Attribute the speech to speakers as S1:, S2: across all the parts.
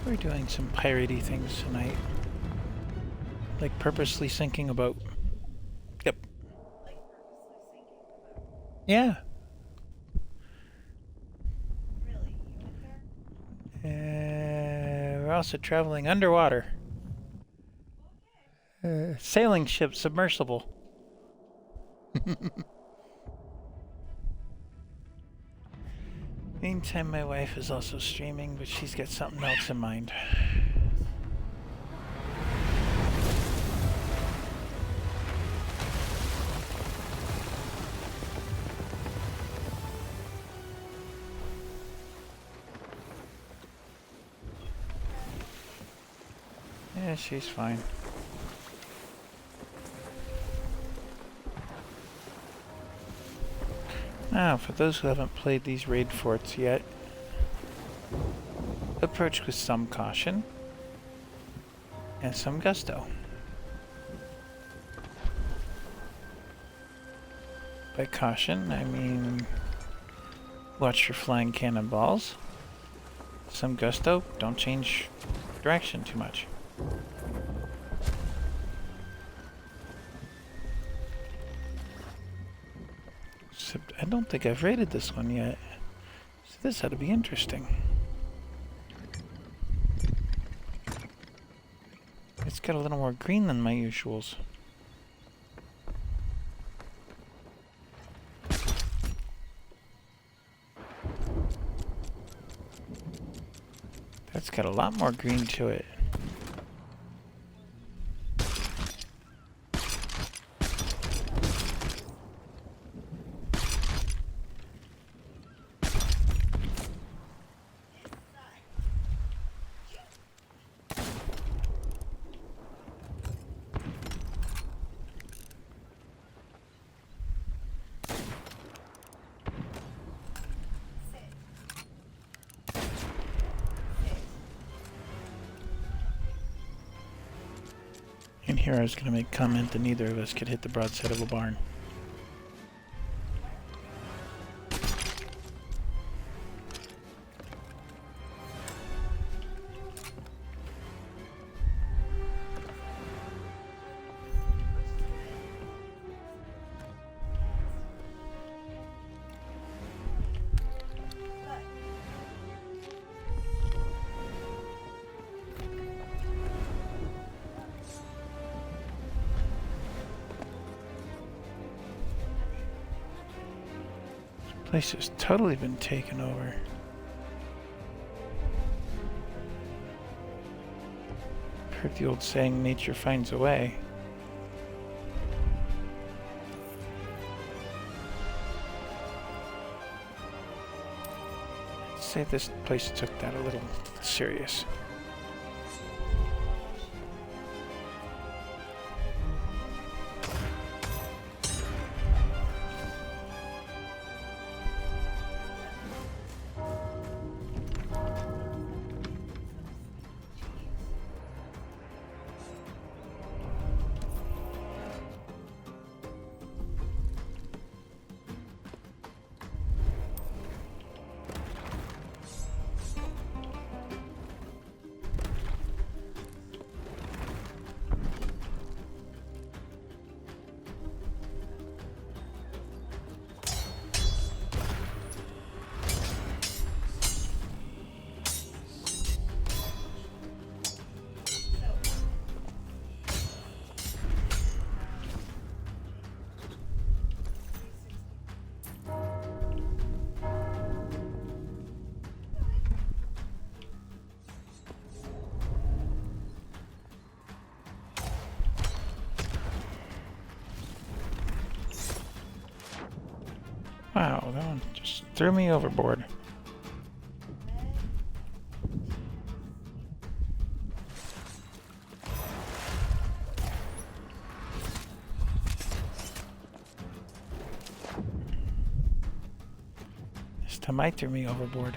S1: We're doing some piratey things tonight. Like purposely sinking a boat. Yep. Yeah. We're also traveling underwater. Sailing ship submersible. Meantime, my wife is also streaming, but she's got something else in mind. Yeah, she's fine. Now, for those who haven't played these raid forts yet, approach with some caution and some gusto. By caution, I mean watch your flying cannonballs. Some gusto, don't change direction too much. Except I don't think I've raided this one yet, so this ought to be interesting. It's got a little more green than my usuals. That's got a lot more green to it. And here I was going to make comment that neither of us could hit the broadside of a barn. Place has totally been taken over. Heard the old saying, nature finds a way. I'd say this place took that a little serious. Wow, that one just threw me overboard. This time I threw me overboard.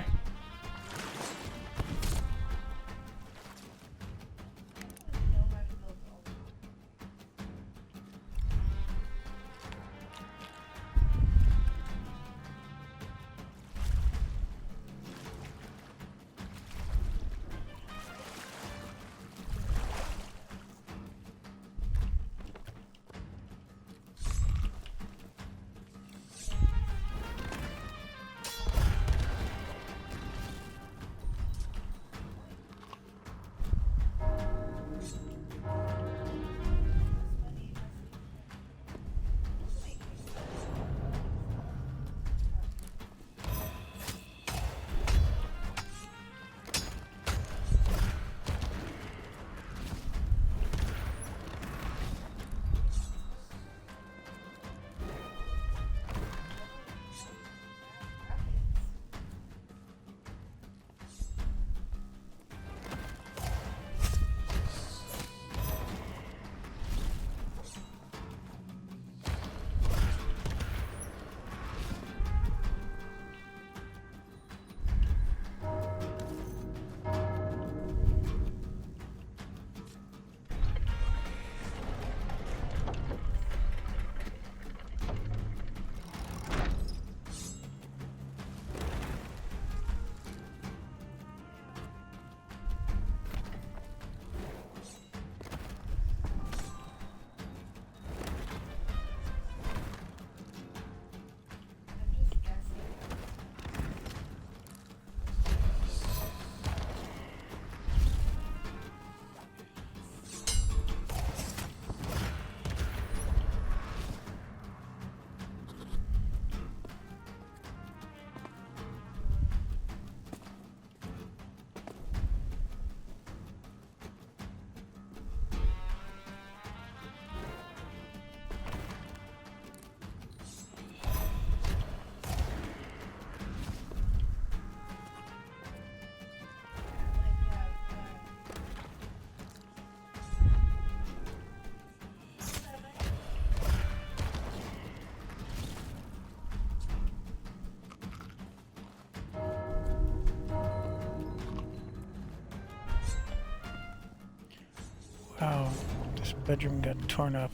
S1: Oh, this bedroom got torn up.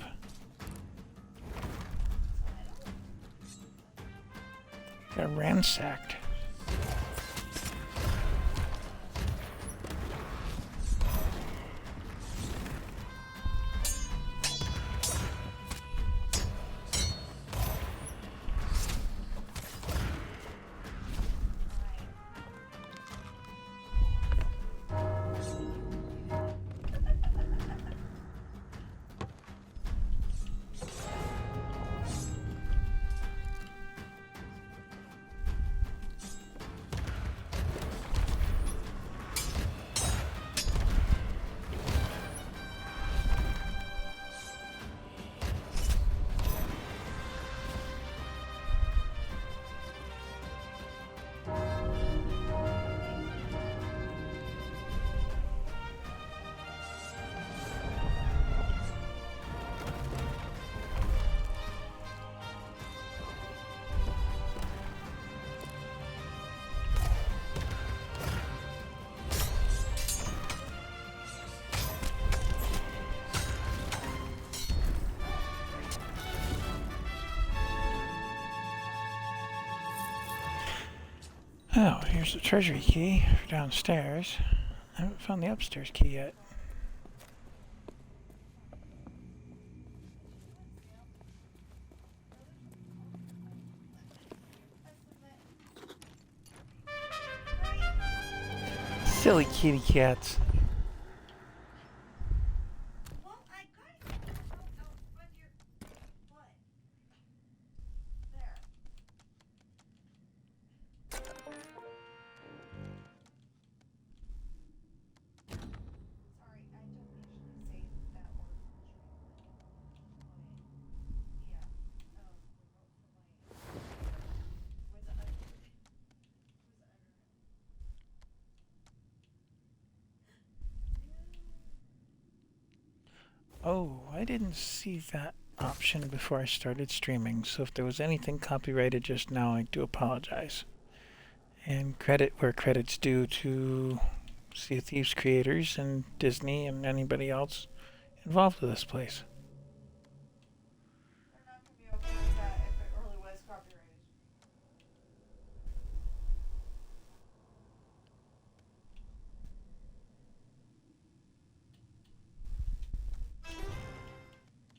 S1: Got ransacked. Oh, here's the treasury key for downstairs. I haven't found the upstairs key yet. Silly kitty cats. Oh, I didn't see that option before I started streaming, so if there was anything copyrighted just now, I do apologize. And credit where credit's due to Sea of Thieves creators and Disney and anybody else involved with this place.
S2: They're not going to be okay with that if it really was copyrighted.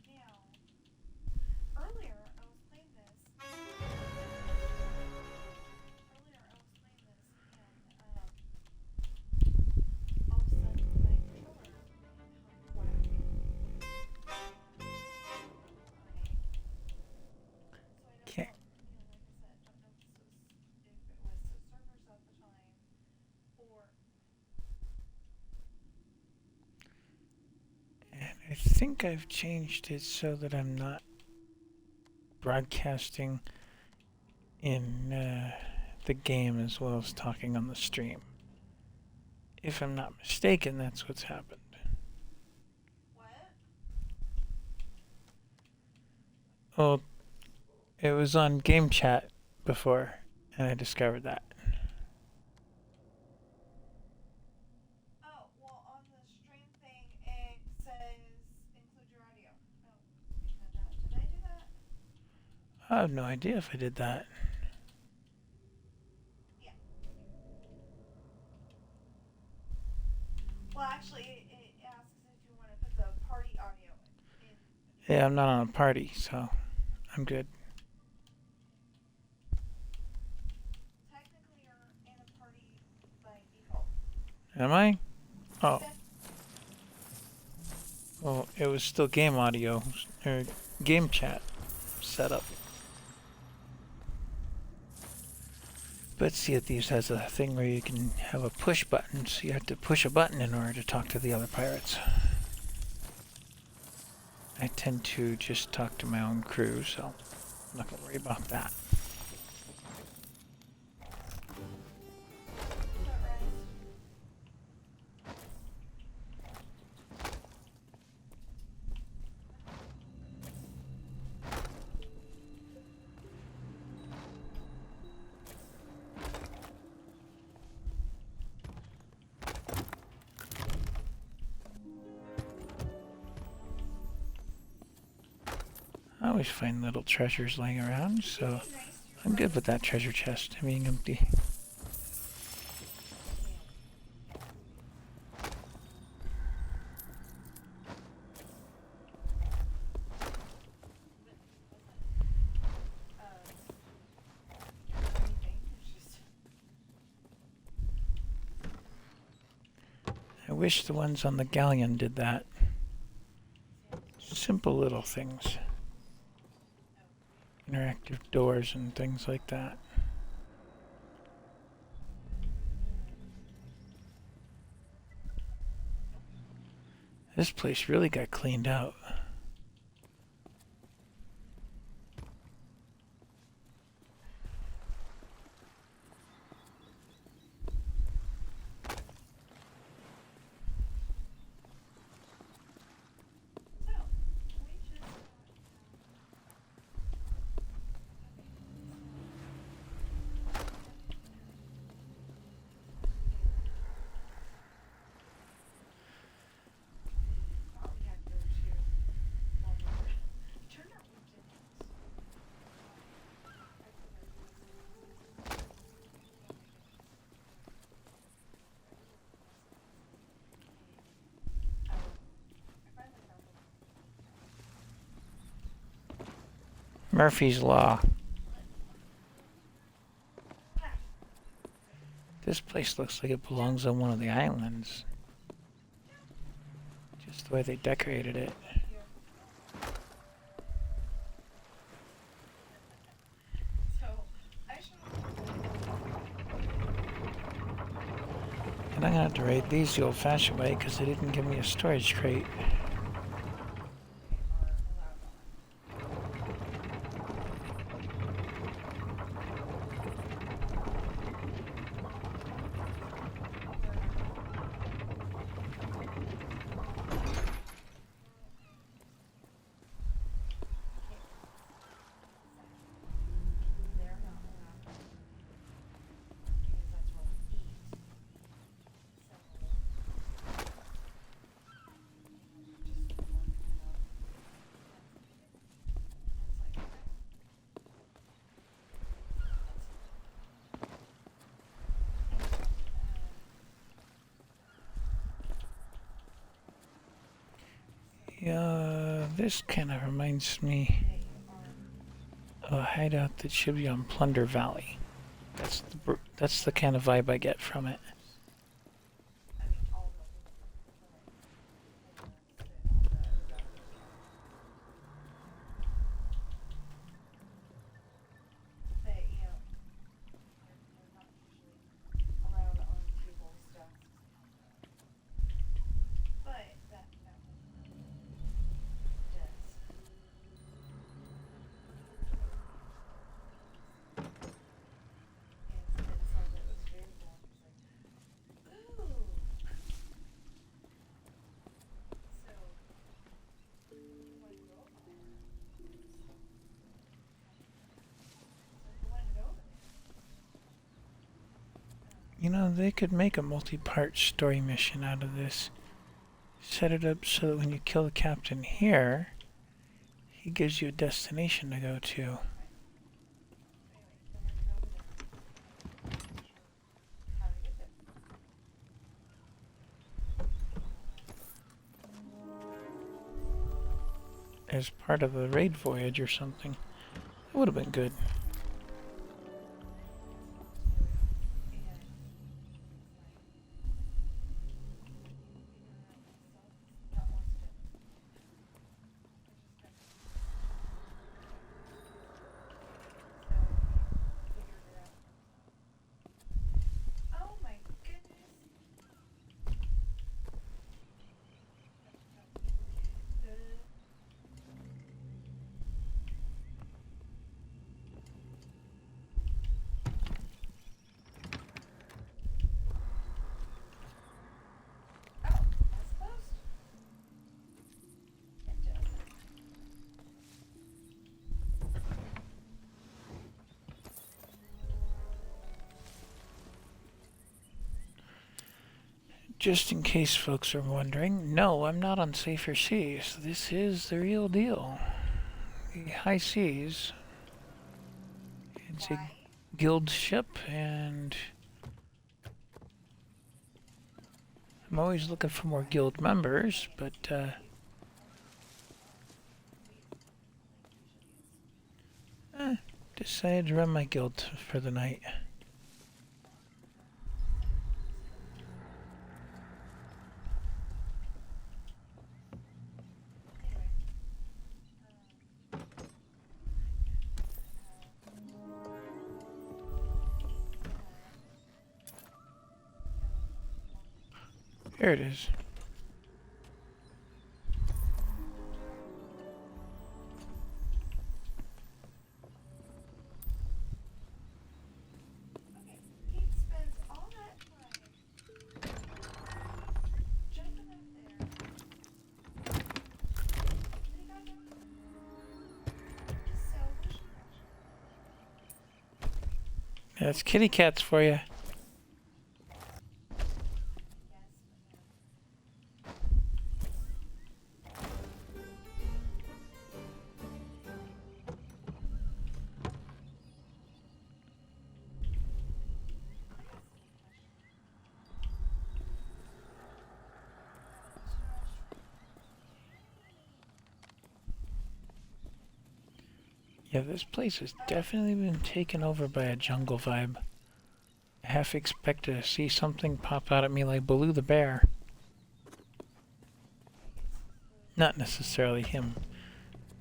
S2: Now, earlier I was playing this. And all of a sudden my controller hung whack. So I don't know,
S1: Okay.
S2: like I said, don't know if it was the servers at the time or
S1: And I think I've changed it so that I'm not broadcasting in the game as well as talking on the stream. If I'm not mistaken, that's what's happened.
S2: what?
S1: Well, it was on game chat before, and I discovered that.
S2: Oh, well, on the stream thing, it says include your audio. Oh, did I do that?
S1: I have no idea if I did that.
S2: Yeah. Well, actually, it asks if you want to put the party audio in.
S1: Yeah, I'm not on a party, so I'm good.
S2: Technically, you're in a party by default.
S1: Am I? Oh. Well, it was still game audio, or game chat setup. But Sea of Thieves has a thing where you can have a push button, so you have to push a button in order to talk to the other pirates. I tend to just talk to my own crew, so I'm not going to worry about that. I always find little treasures laying around, so I'm good with that treasure chest being empty. I wish the ones on the galleon did that. Simple little things. Interactive doors and things like that. This place really got cleaned out. Murphy's Law. This place looks like it belongs on one of the islands. Just the way they decorated it. And I'm gonna have to raid these the old-fashioned way because they didn't give me a storage crate. Yeah, this kind of reminds me of a hideout that should be on Plunder Valley. That's the kind of vibe I get from it. You know, they could make a multi-part story mission out of this. Set it up so that when you kill the captain here, he gives you a destination to go to. As part of a raid voyage or something. That would have been good. Just in case folks are wondering, no, I'm not on safer seas. This is the real deal. the high seas. It's a
S2: Why?
S1: guild ship, and I'm always looking for more guild members, but decided to run my guild for the night. Here it is.
S2: He spends all that time jumping up there. What do you got going? Selfish.
S1: That's kitty cats for you.
S2: Yes,
S1: Yeah, this place has definitely been taken over by a jungle vibe. I half expect to see something pop out at me like Baloo the bear. Not necessarily him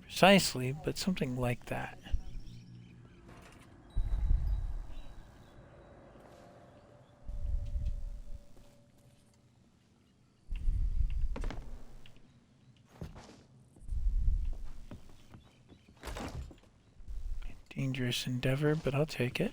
S1: precisely, but something like that. Dangerous endeavor, but I'll take it.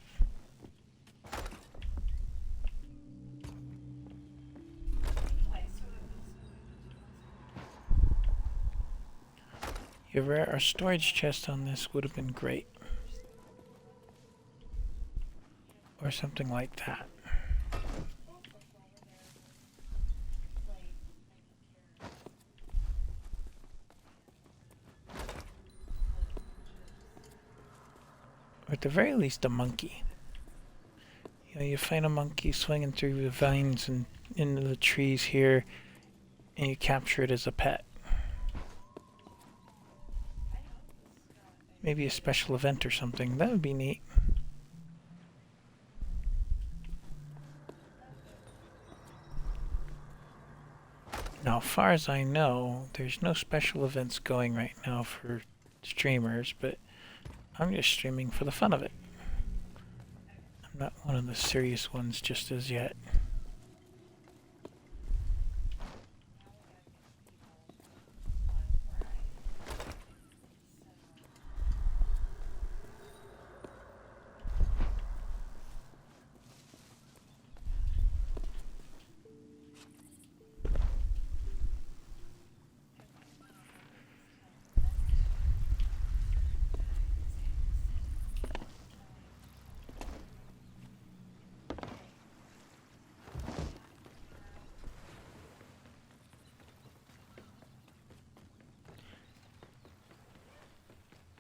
S1: A storage chest on this would have been great. Or something like that. Or at the very least, a monkey. You know, you find a monkey swinging through the vines and into the trees here, and you capture it as a pet. Maybe a special event or something. That would be neat. Now, as far as I know, there's no special events going right now for streamers, but I'm just streaming for the fun of it. I'm not one of the serious ones just as yet.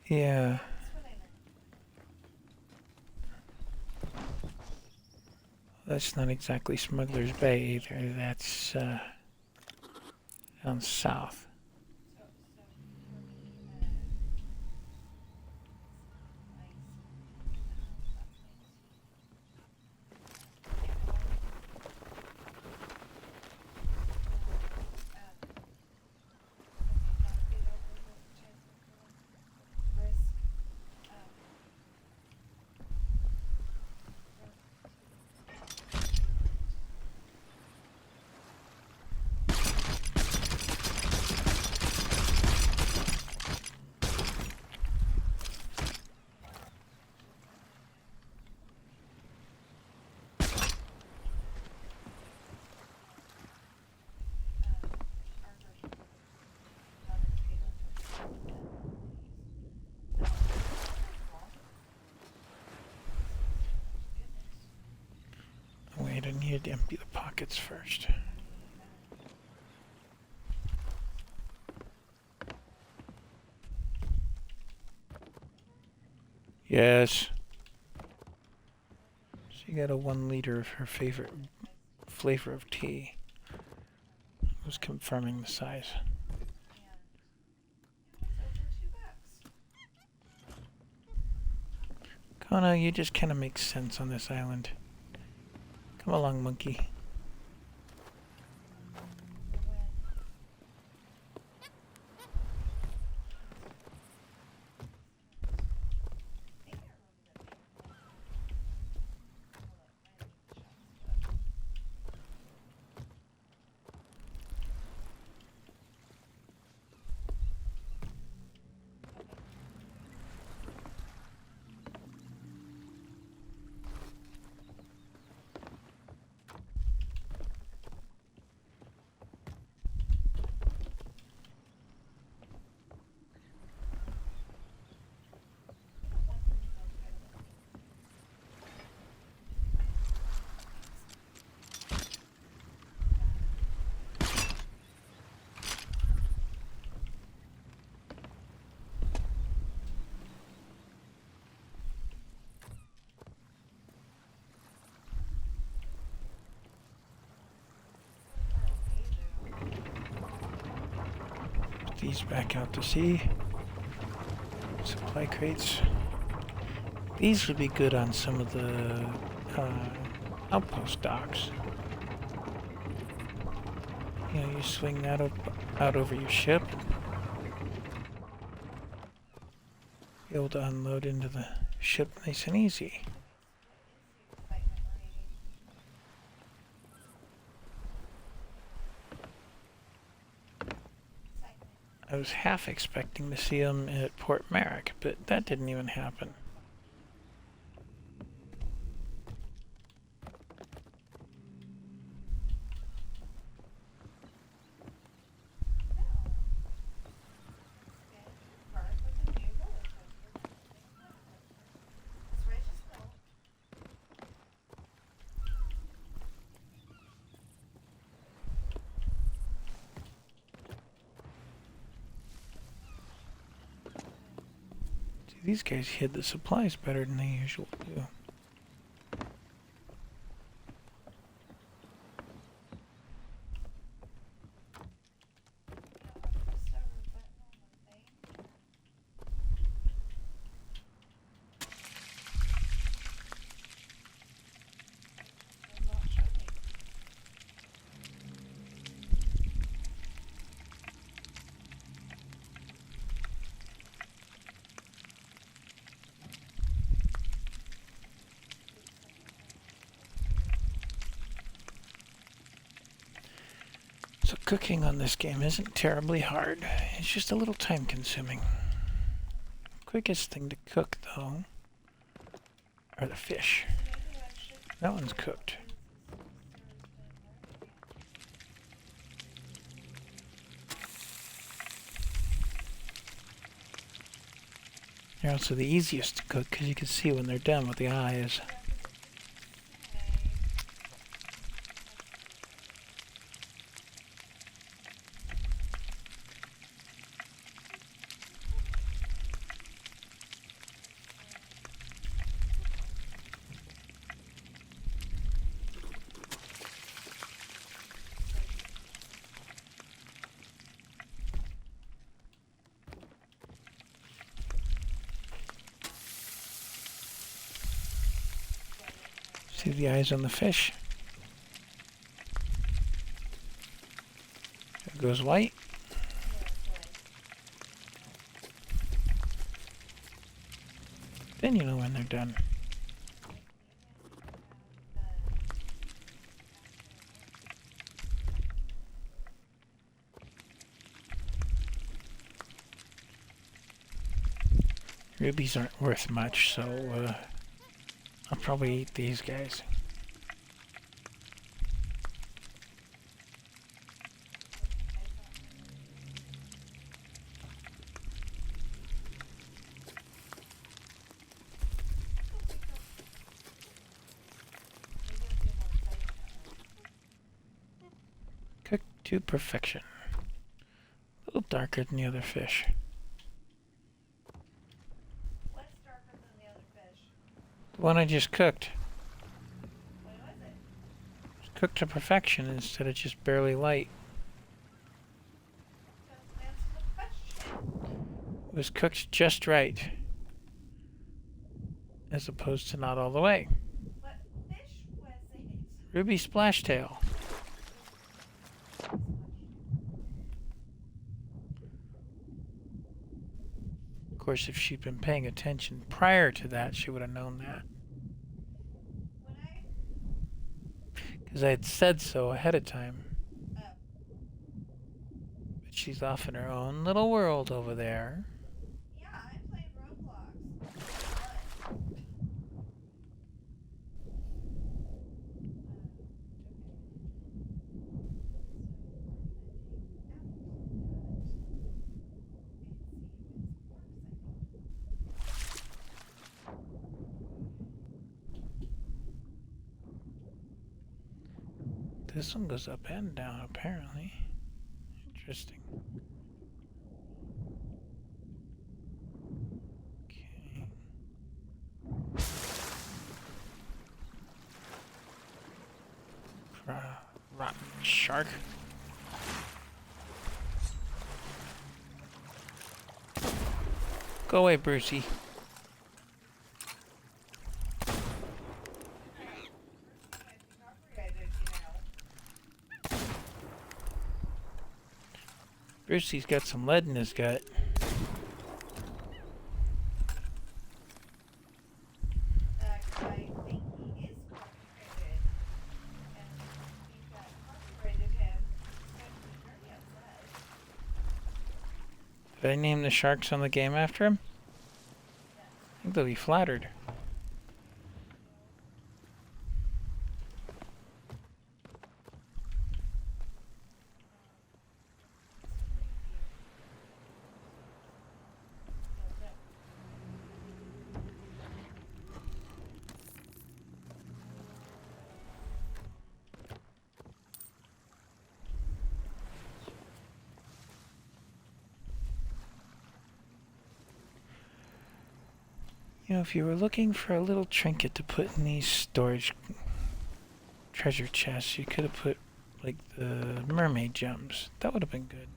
S1: Yeah. That's not exactly Smuggler's Bay either. That's down south. Wait, I need to empty the pockets first. Yes. She got a 1 liter of her favorite flavor of tea. I was confirming the size. Kona, you just kind of make sense on this island. Come along, monkey. Put these back out to sea. Supply crates. These would be good on some of the outpost docks. You know, you swing that out over your ship. Be able to unload into the ship nice and easy. I was half expecting to see them at Port Merrick, but that didn't even happen. These guys hid the supplies better than they usually do. So cooking on this game isn't terribly hard. It's just a little time consuming. Quickest thing to cook though are the fish. That one's cooked. They're also the easiest to cook because you can see when they're done with the eyes. See the eyes on the fish? It goes white. Then you know when they're done. Rubies aren't worth much, so I'll probably eat these guys. Cooked to perfection. A little darker than the other fish.
S2: What's darker than the other
S1: The one I just cooked.
S2: What was it?
S1: It's cooked to perfection instead of just barely light.
S2: Doesn't answer the question.
S1: It was cooked just right. As opposed to not all the way.
S2: What fish was it?
S1: Ruby Splashtail. Of course, if she'd been paying attention prior to that, she would have known that.
S2: When I
S1: Because I had said so ahead of time.
S2: oh,
S1: But she's off in her own little world over there.
S2: yeah, I'm playing Roblox.
S1: This one goes up and down, apparently. Interesting. Okay. Rotten shark. Go away, Brucey. Brucey's got some lead in his gut.
S2: I think he is copyrighted, and we've got copyrighted him. He's going to be very upset.
S1: Did I name the sharks on the game after him? I think they'll be flattered. You know, if you were looking for a little trinket to put in these storage treasure chests, you could have put, like, the mermaid gems. That would have been good.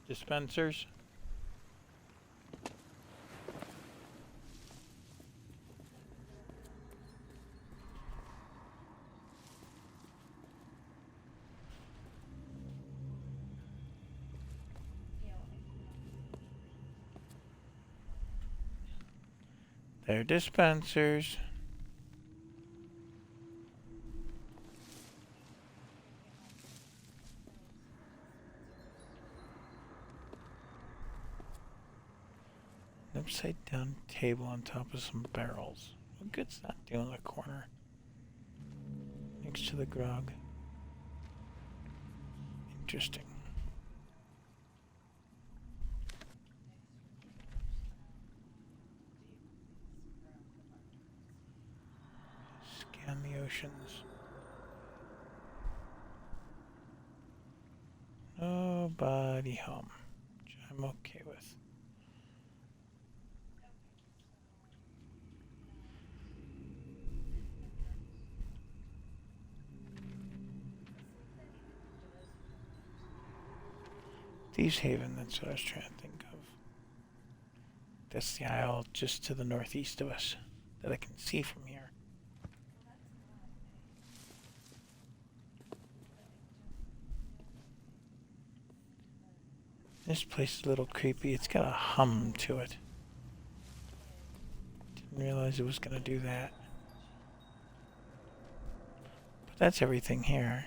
S1: Dispensers. They're dispensers. An upside down table on top of some barrels. What good's that doing in the corner? Next to the grog. Interesting. and the oceans. Nobody home, which I'm okay with. Thieves Haven, that's what I was trying to think of. That's the isle just to the northeast of us that I can see from here. This place is a little creepy. It's got a hum to it. Didn't realize it was going to do that. But that's everything here.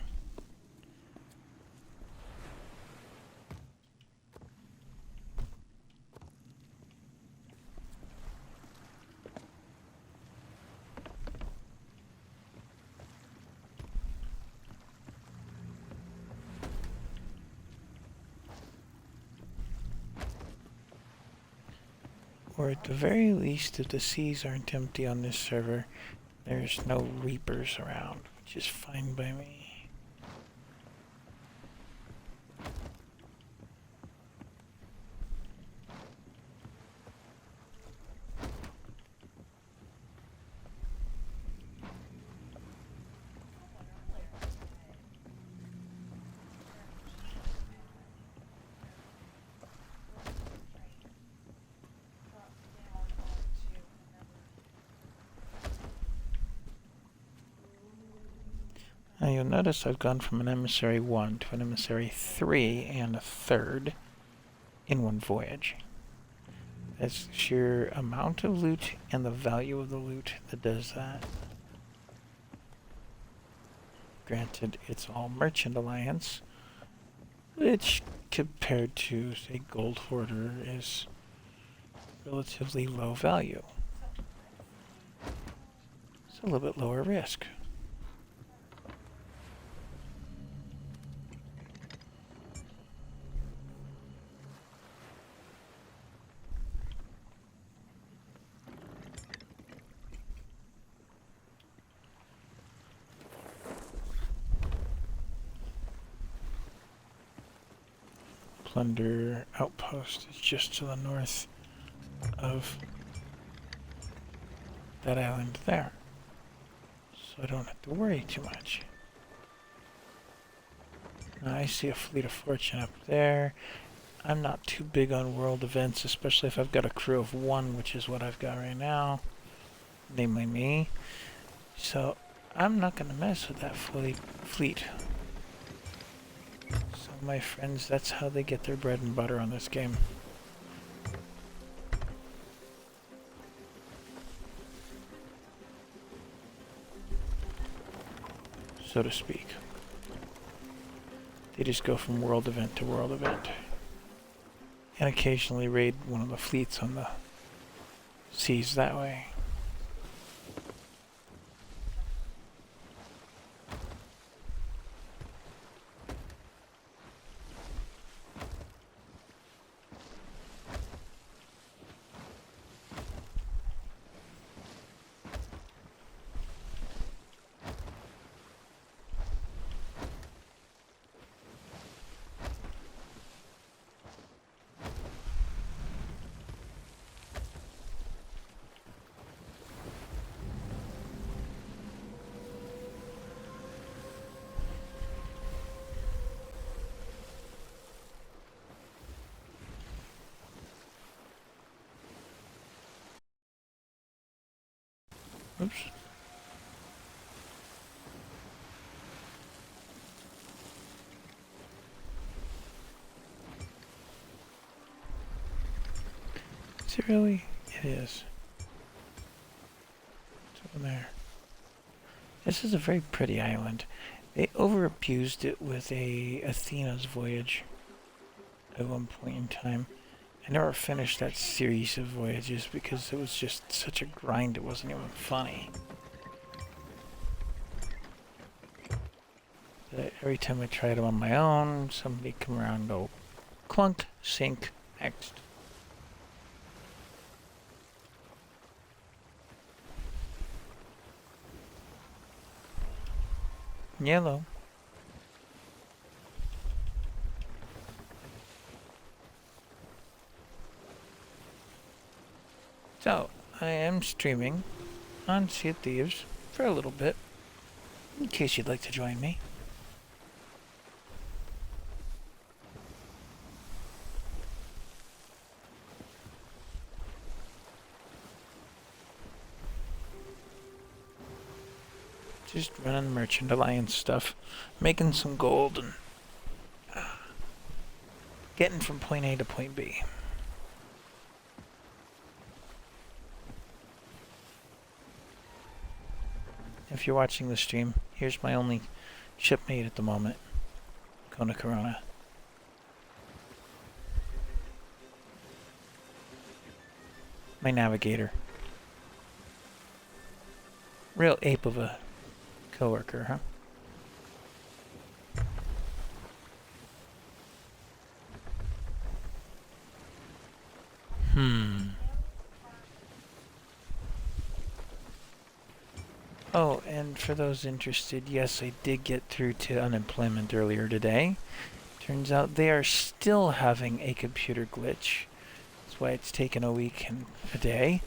S1: Or at the very least, if the seas aren't empty on this server, there's no reapers around, which is fine by me. Now you'll notice I've gone from an emissary 1 to an emissary 3 and a third in one voyage. That's sheer amount of loot and the value of the loot that does that. Granted, it's all Merchant Alliance, which compared to, say, Gold Hoarder is relatively low value. It's a little bit lower risk. Plunder Outpost is just to the north of that island there. So I don't have to worry too much. Now I see a fleet of fortune up there. I'm not too big on world events, especially if I've got a crew of 1, which is what I've got right now. Namely me. So I'm not going to mess with that fleet. So my friends, that's how they get their bread and butter on this game. So to speak. They just go from world event to world event. And occasionally raid one of the fleets on the seas that way. Oops. Is it really? It is. It's over there. This is a very pretty island. They over-abused it with a Athena's voyage at one point in time. I never finished that series of voyages because it was just such a grind it wasn't even funny. Every time I tried them on my own, somebody come around and go clunk, sink, next. Yellow. So, I am streaming on Sea of Thieves for a little bit, in case you'd like to join me. Just running Merchant Alliance stuff, making some gold, and getting from point A to point B. If you're watching the stream, here's my only shipmate at the moment, Kona Corona. My navigator. Real ape of a coworker, huh? Oh, and for those interested, yes, I did get through to unemployment earlier today. Turns out they are still having a computer glitch. That's why it's taken a week and a day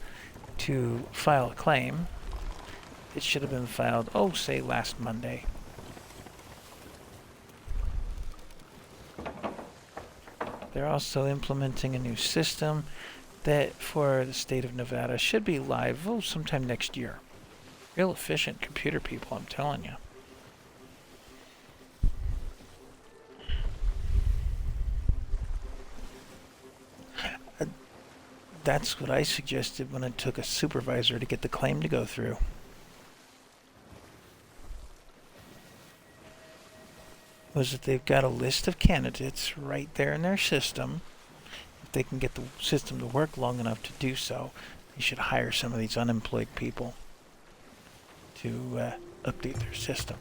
S1: to file a claim. It should have been filed, oh, say last Monday. They're also implementing a new system that for the state of Nevada should be live, oh, sometime next year. Real efficient computer people, I'm telling you. That's what I suggested when it took a supervisor to get the claim to go through. Was that they've got a list of candidates right there in their system. If they can get the system to work long enough to do so, they should hire some of these unemployed people to update their system.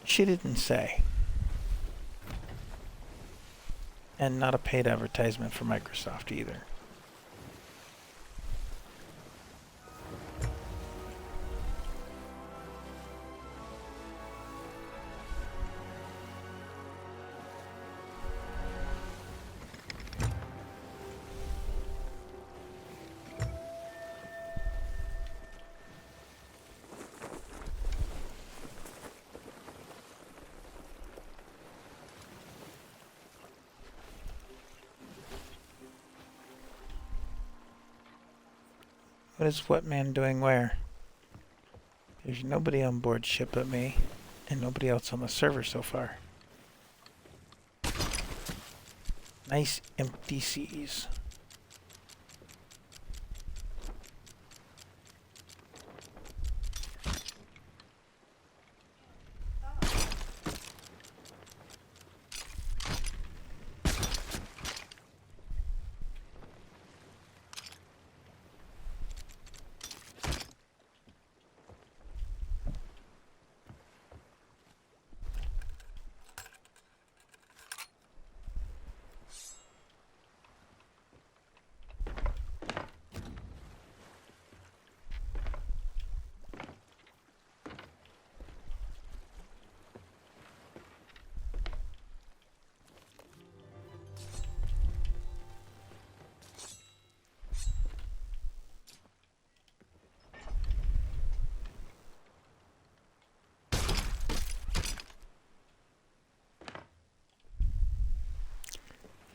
S1: She didn't say. And not a paid advertisement for Microsoft either. What is Wetman doing where? There's nobody on board ship but me, and nobody else on the server so far. Nice empty seas.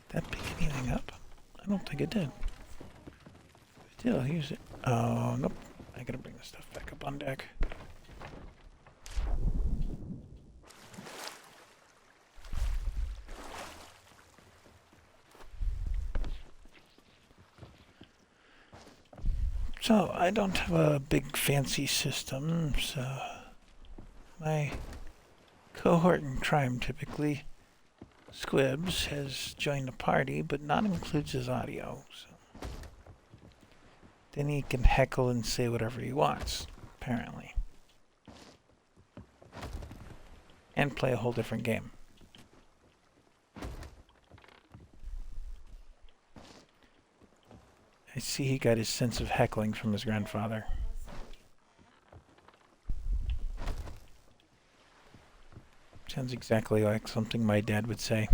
S1: That pick anything up? I don't think it did. Still, use it. Oh, nope. I gotta bring this stuff back up on deck. So, I don't have a big fancy system, so my cohort in crime typically, Squibs, has joined the party, but not includes his audio. So. Then he can heckle and say whatever he wants, apparently. And play a whole different game. see he got his sense of heckling from his grandfather. Sounds exactly like something my dad would say.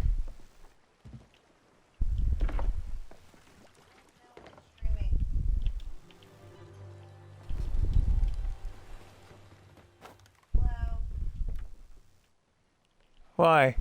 S1: Why?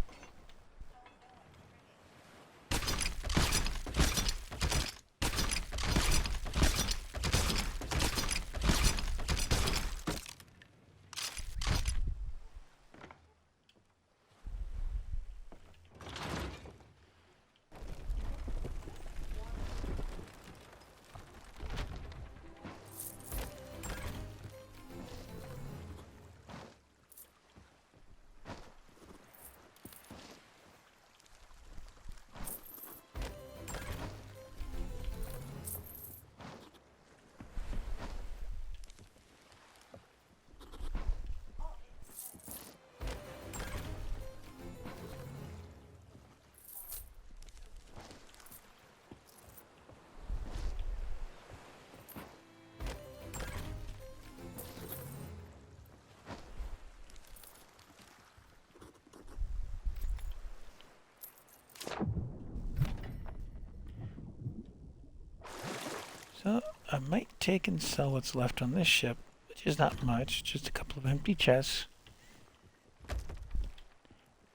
S1: So I might take and sell what's left on this ship, which is not much, just a couple of empty chests.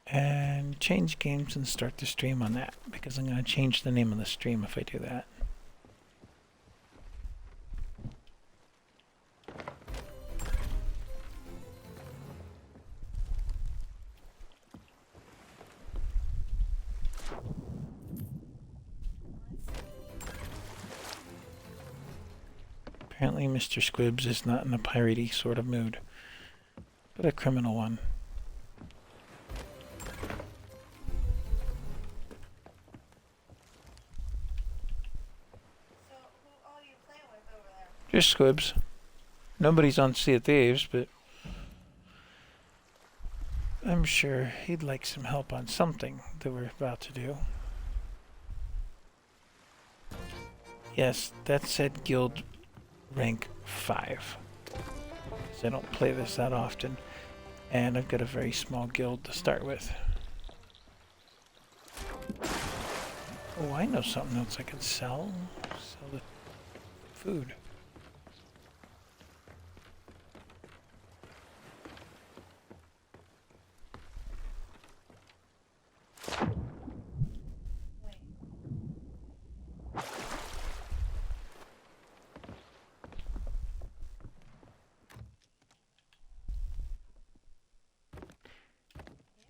S1: And change games and start the stream on that, because I'm going to change the name of the stream if I do that. Apparently Mr. Squibbs is not in a piratey sort of mood, but a criminal one.
S2: So, who are you playing with over there?
S1: Just Squibbs. Nobody's on Sea of Thieves, but I'm sure he'd like some help on something that we're about to do. Yes, that said guild rank 5. Because I don't play this that often. And I've got a very small guild to start with. Oh, I know something else I can sell. Sell the food.
S2: Wait.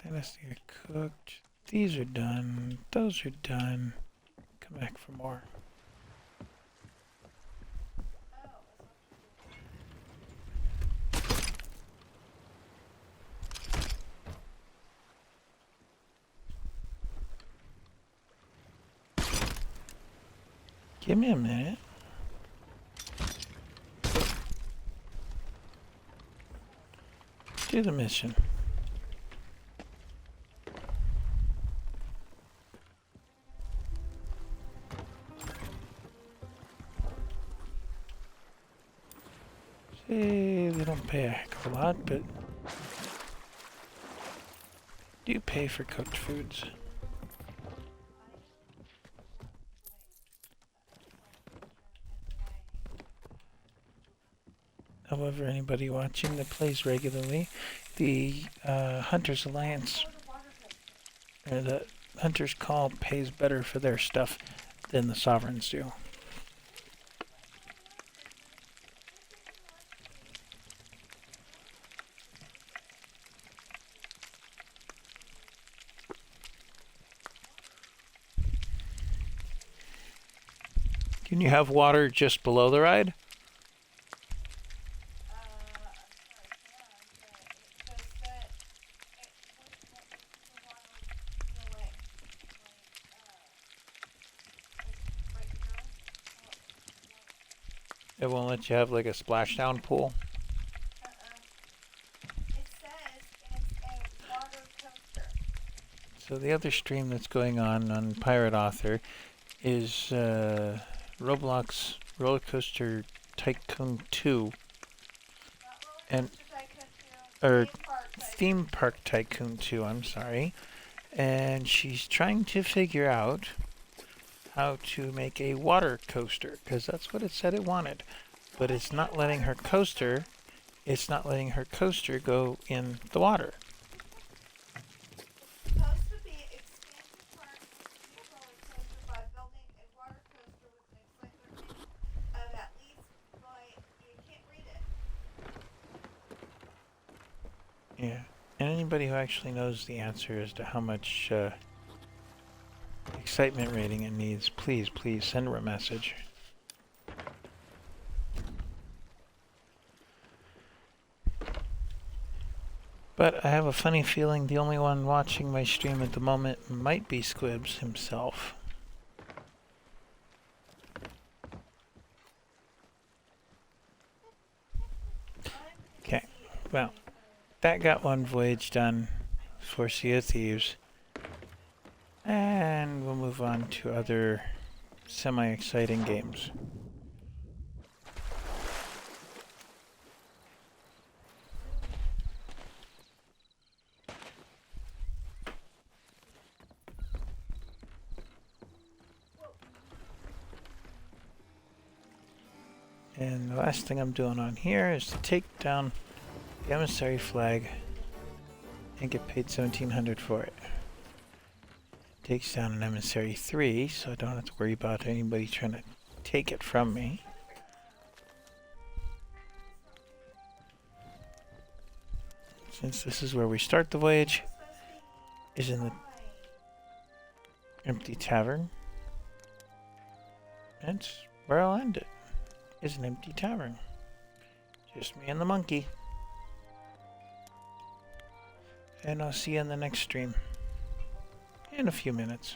S1: Dynasty are cooked. These are done. Those are done. Come back for more.
S2: Oh,
S1: Give me a minute. Do the mission. See, they don't pay a heck of a lot, but do pay for cooked foods. However, anybody watching that plays regularly, the Hunters Alliance, or the Hunters Call pays better for their stuff than the Sovereigns do. Can you have water just below the ride? It won't let you have like a splashdown pool.
S2: It says it's a water coaster.
S1: So the other stream that's going on Pirate Author is Roblox Roller Coaster Tycoon 2, and or Theme Park Tycoon 2, I'm sorry. And she's trying to figure out how to make a water coaster, because that's what it said it wanted. But it's not letting her coaster go in the water.
S2: Supposed to be expansion park new roller coaster by building a water coaster with an excitement rating of at least by you can't read it.
S1: Yeah. And anybody who actually knows the answer as to how much excitement rating it needs, please send her a message. But I have a funny feeling the only one watching my stream at the moment might be Squibs himself. Okay, well, that got one voyage done for Sea of Thieves. And we'll move on to other semi-exciting games. And the last thing I'm doing on here is to take down the emissary flag and get paid 1,700 for it. Takes down an emissary 3, so I don't have to worry about anybody trying to take it from me. Since this is where we start the voyage, is in the empty tavern. And it's where I'll end it, is an empty tavern. Just me and the monkey. And I'll see you in the next stream in a few minutes.